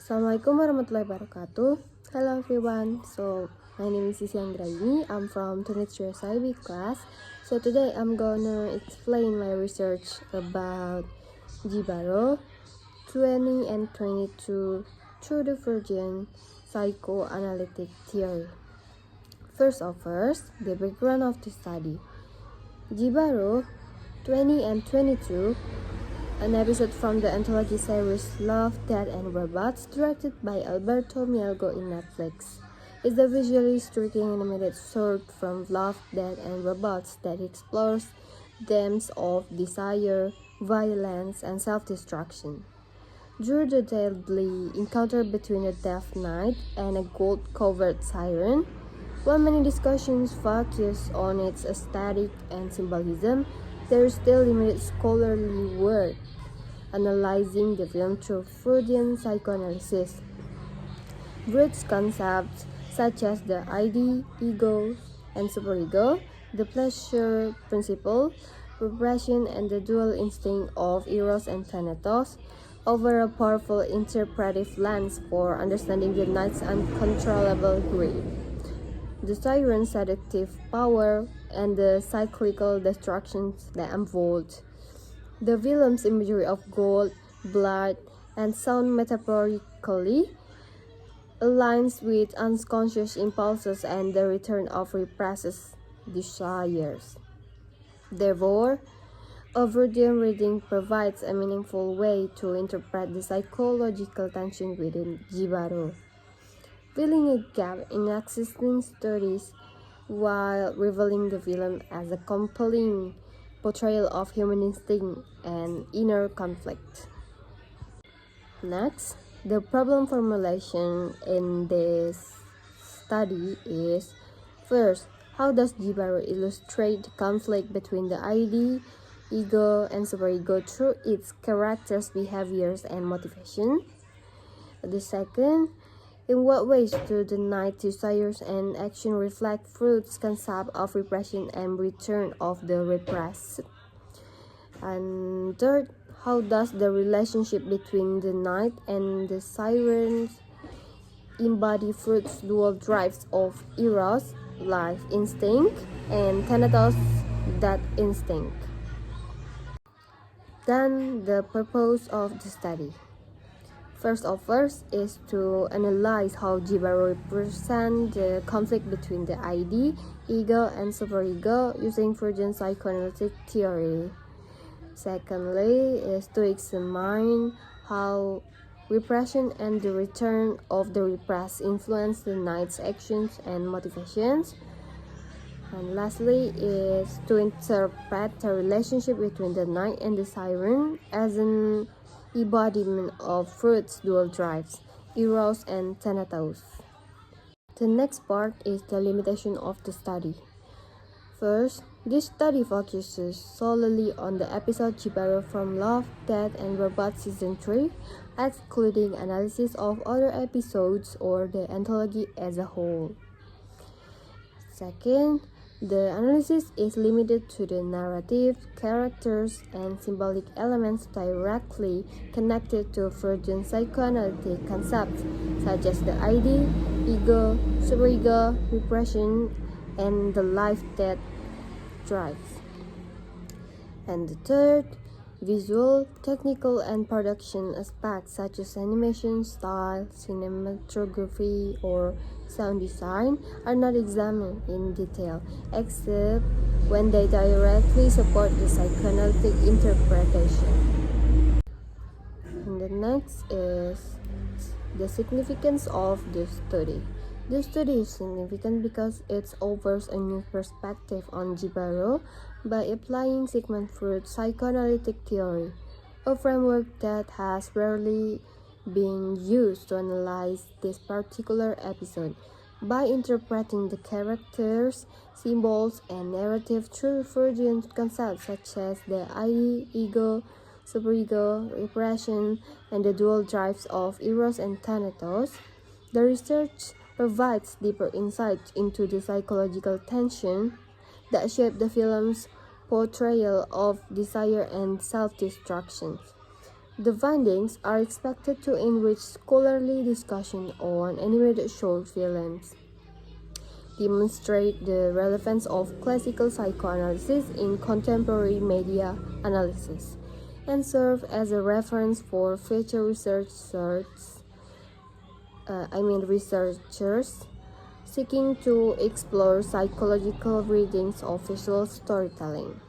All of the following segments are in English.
Assalamualaikum warahmatullahi wabarakatuh. Hello everyone. So my name is Sissy Anggraini. I'm from 23 SIB class. So today I'm gonna explain my research about JIBARO 20 and 22 through the Freudian psychoanalytic theory. First, the background of the study. JIBARO 20 and 22, an episode from the anthology series Love, Death, and Robots, directed by Alberto Mielgo in Netflix, is a visually striking animated short from Love, Death, and Robots that explores themes of desire, violence, and self-destruction. During the deadly encounter between a deaf knight and a gold-covered siren, while many discussions focus on its aesthetic and symbolism, there is still limited scholarly work analyzing the film through Freudian psychoanalysis. Freud's concepts such as the ID, ego, and superego, the pleasure principle, repression, and the dual instinct of Eros and Thanatos offer a powerful interpretive lens for understanding the knight's uncontrollable greed, the siren's seductive power, and the cyclical destructions that unfold. The film's imagery of gold, blood, and sound metaphorically aligns with unconscious impulses and the return of repressed desires. Therefore, a Freudian reading provides a meaningful way to interpret the psychological tension within JIBARO, filling a gap in existing studies while revealing the film as a compelling portrayal of human instinct and inner conflict. Next, the problem formulation in this study is: first, how does JIBARO illustrate the conflict between the ID, ego, and superego through its characters' behaviors and motivation? The second, in what ways do the knight's desires and action reflect Freud's concept of repression and return of the repressed? And third, how does the relationship between the knight and the siren embody Freud's dual drives of Eros, life instinct, and Thanatos, death instinct? Then, the purpose of the study. First is to analyze how JIBARO represents the conflict between the ID, ego, and superego using Freudian psychoanalytic theory. Secondly is to examine how repression and the return of the repressed influence the knight's actions and motivations. And lastly is to interpret the relationship between the knight and the siren as an embodiment of Freud's dual drives, Eros and Thanatos. The next part is the limitation of the study. First, this study focuses solely on the episode JIBARO from Love, Death, and Robots Season 3, excluding analysis of other episodes or the anthology as a whole. Second, the analysis is limited to the narrative, characters, and symbolic elements directly connected to Freudian psychoanalytic concepts such as the ID, ego, superego, repression, and the life-death drives. And the third, visual, technical, and production aspects such as animation, style, cinematography, or sound design are not examined in detail, except when they directly support the psychoanalytic interpretation. And the next is the significance of the study. The study is significant because it offers a new perspective on JIBARO by applying Sigmund Freud's psychoanalytic theory, a framework that has rarely been used to analyze this particular episode. By interpreting the characters, symbols, and narrative through Freudian concepts such as the ID, ego, superego, repression, and the dual drives of Eros and Thanatos, the research provides deeper insight into the psychological tension that shaped the film's portrayal of desire and self-destruction. The findings are expected to enrich scholarly discussion on animated short films, demonstrate the relevance of classical psychoanalysis in contemporary media analysis, and serve as a reference for future researchers seeking to explore psychological readings of visual storytelling.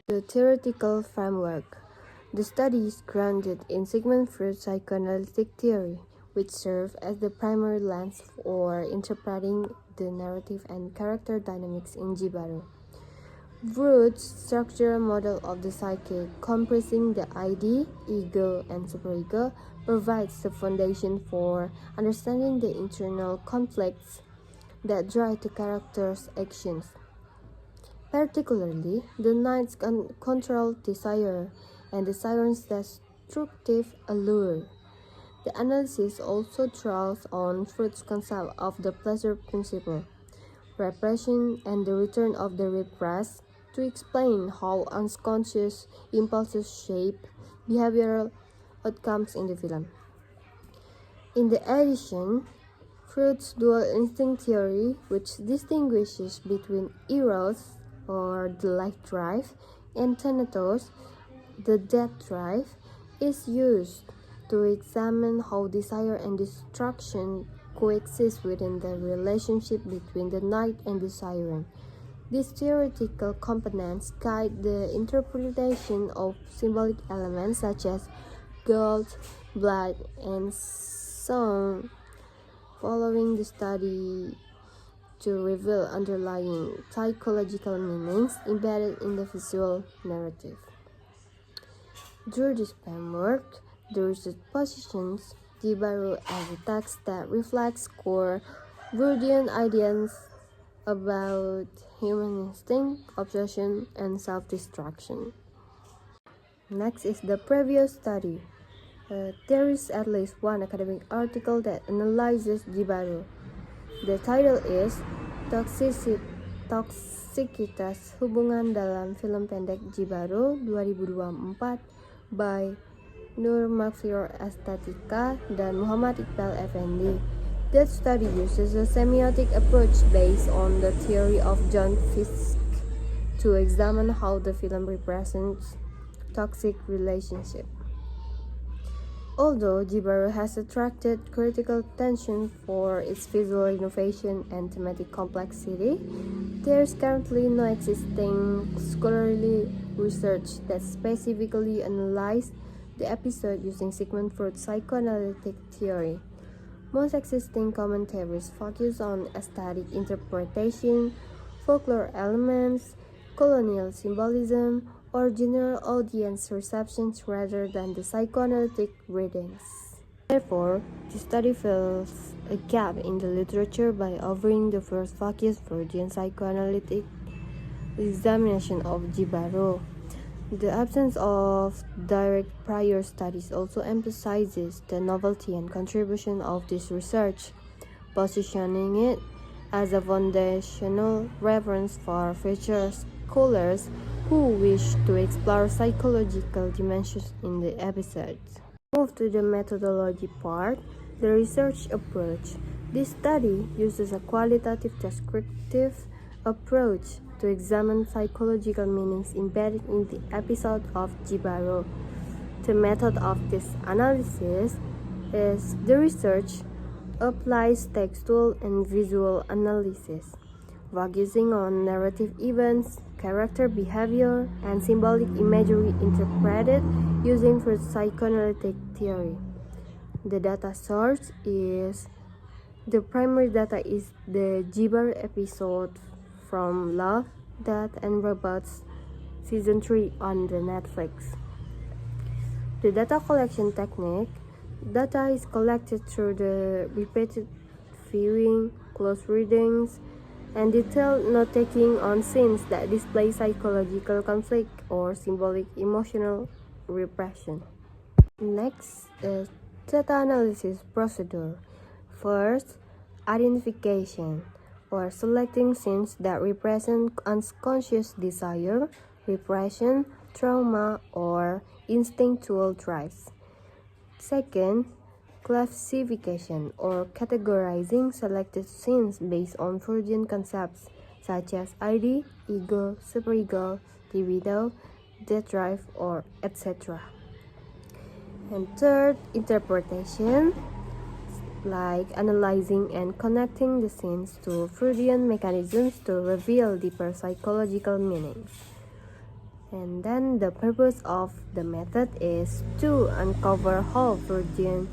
The theoretical framework. The study is grounded in Sigmund Freud's psychoanalytic theory, which serves as the primary lens for interpreting the narrative and character dynamics in JIBARO. Freud's structural model of the psyche, comprising the id, ego, and superego, provides the foundation for understanding the internal conflicts that drive the character's actions, particularly the knight's controlled desire and the siren's destructive allure. The analysis also draws on Freud's concept of the pleasure principle, repression, and the return of the repressed to explain how unconscious impulses shape behavioral outcomes in the film. In the addition, Freud's dual instinct theory, which distinguishes between eros, or the life drive, and thanatos, the death drive, is used to examine how desire and destruction coexist within the relationship between the knight and the siren. These theoretical components guide the interpretation of symbolic elements such as gold, blood, and song, following the study to reveal underlying psychological meanings embedded in the visual narrative. Through this framework, the research positions JIBARO as a text that reflects core Freudian ideas about human instinct, obsession, and self-destruction. Next is the previous study. There is at least one academic article that analyzes JIBARO. The title is Toksisitas Hubungan dalam Film Pendek JIBARO 2024 by Nur Makfiro Estetika dan Muhammad Iqbal Effendi. That study uses a semiotic approach based on the theory of John Fiske to examine how the film represents toxic relationships. Although JIBARO has attracted critical attention for its visual innovation and thematic complexity, there is currently no existing scholarly research that specifically analyzes the episode using Sigmund Freud's psychoanalytic theory. Most existing commentaries focus on aesthetic interpretation, folklore elements, colonial symbolism, or general audience receptions rather than the psychoanalytic readings. Therefore, the study fills a gap in the literature by offering the first focused Freudian psychoanalytic examination of JIBARO. The absence of direct prior studies also emphasizes the novelty and contribution of this research, positioning it as a foundational reference for future scholars who wish to explore psychological dimensions in the episodes. Move to the methodology part, the research approach. This study uses a qualitative descriptive approach to examine psychological meanings embedded in the episode of JIBARO. The method of this analysis is the research applies textual and visual analysis, focusing on narrative events, character behavior, and symbolic imagery interpreted using Freud's psychoanalytic theory. The data source is the primary data is the JIBARO episode from Love, Death, and Robots Season 3 on the Netflix. The data collection technique. Data is collected through the repeated viewing, close readings, and detailed note-taking on scenes that display psychological conflict or symbolic emotional repression. Next is data analysis procedure. First, identification, or selecting scenes that represent unconscious desire, repression, trauma, or instinctual drives. Second, classification or categorizing selected scenes based on Freudian concepts such as ID, ego, superego, libido, death drive, or etc. And third, interpretation, like analyzing and connecting the scenes to Freudian mechanisms to reveal deeper psychological meanings. And then the purpose of the method is to uncover how Freudian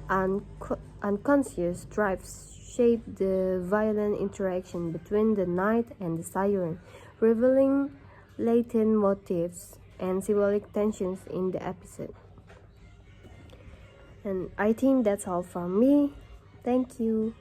unconscious drives shape the violent interaction between the knight and the siren, revealing latent motives and symbolic tensions in the episode. And I think that's all from me. Thank you.